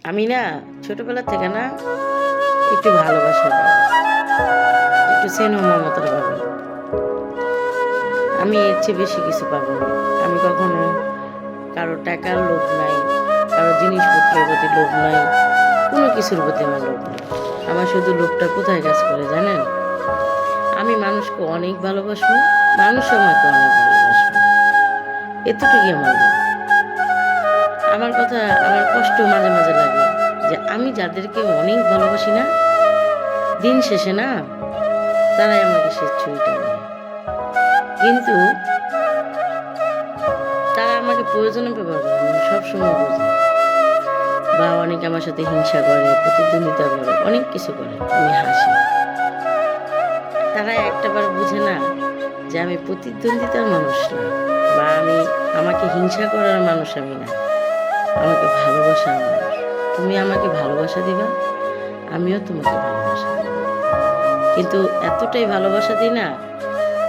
আমি না ছোটবেলা থেকে না একটু ভালোবাসা পাবো, একটু স্নেহ মমতার পাবো। আমি এর চেয়ে বেশি কিছু পাবো না। আমি কখনো কারো টাকার লোভ নাই, কারো জিনিসপত্রের প্রতি লোভ নাই, কোনো কিছুর প্রতি আমার লোভ নেই। আমার শুধু লোভটা কোথায় কাজ করে জানেন? আমি মানুষকে অনেক ভালোবাসবো, মানুষ আমাকে অনেক ভালোবাসবো, এতটুকুই আমার লোভ। আমার কথা, আমার কষ্ট মাঝে মাঝে লাগে যে আমি যাদেরকে অনেক ভালোবাসি না, দিন শেষে না তারাই আমাকে সে ছুঁইটা নেয়। কিন্তু তারা আমাকে প্রয়োজনে ব্যবহার করে, আমি সবসময় বুঝি। বা অনেকে আমার সাথে হিংসা করে, প্রতিদ্বন্দ্বিতা করে, অনেক কিছু করে, আমি হাসি। তারা একটাবার বুঝে না যে আমি প্রতিদ্বন্দ্বিতার মানুষ না, বা আমাকে হিংসা করার মানুষ আমি না, আমাকে ভালোবাসার মানুষ। তুমি আমাকে ভালোবাসা দিবা, আমিও তোমাকে ভালোবাসা দিব। কিন্তু এতটাই ভালোবাসা দিই না,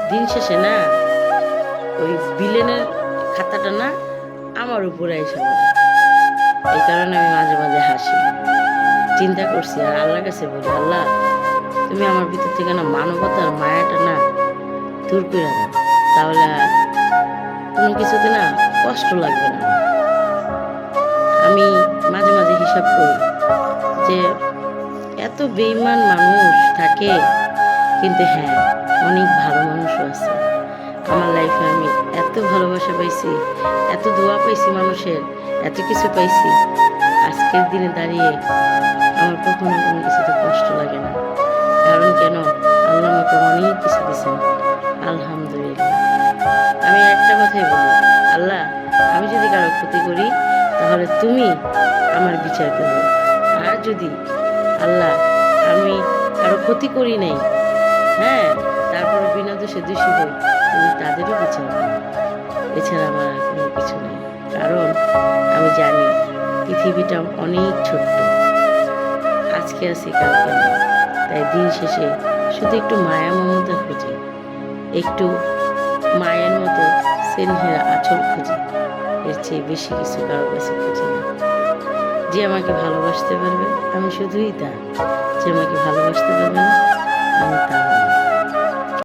দিন শেষে না ওই বিলেনের খাতাটা না আমার উপরে এসে পড়ে। এই কারণে আমি মাঝে মাঝে হাসি, চিন্তা করছি আর আল্লাহর কাছে বলি, আল্লাহ তুমি আমার ভিতর থেকে না মানবতার মায়াটা না দূর করে দাও, তাহলে আর কোনো কিছুতে না কষ্ট লাগবে না। আমি মাঝে মাঝে হিসাব করি যে এত বেঈমান মানুষ থাকে, কিন্তু হ্যাঁ অনেক ভালো মানুষও আছে। আমার লাইফে আমি এত ভালোবাসা পাইছি, এত দোয়া পাইছি মানুষের, এত কিছু পাইছি। আজকের দিনে দাঁড়িয়ে আমার কখনো কোনো কিছুতে কষ্ট লাগে না। কারণ কেন? আল্লাহ আমাকে অনেক কিছু দিয়েছেন, আলহামদুলিল্লাহ। আমি একটা কথাই বলি, আল্লাহ আমি যদি কারো ক্ষতি করি তাহলে তুমি আমার বিচার করো, আর যদি আল্লাহ আমি কারো ক্ষতি করি নাই, হ্যাঁ তারপরে বিনা দোষে দোষী হই, তুমি তাদেরও বিচার করো। এছাড়া আমার আর কোনো কিছু নেই। কারণ আমি জানি পৃথিবীটা অনেক ছোট্ট, আজকে আছি কালকে নেই। তাই দিন শেষে শুধু একটু মায়া মমতা খুঁজি, একটু মায়ের মতো স্নেহের আঁচল খুঁজি, এর চেয়ে বেশি কিছু কারোর কাছে খুঁজি না। যে আমাকে ভালোবাসতে পারবে আমি শুধুই তা, যে আমাকে ভালোবাসতে পারবে না আমি তা।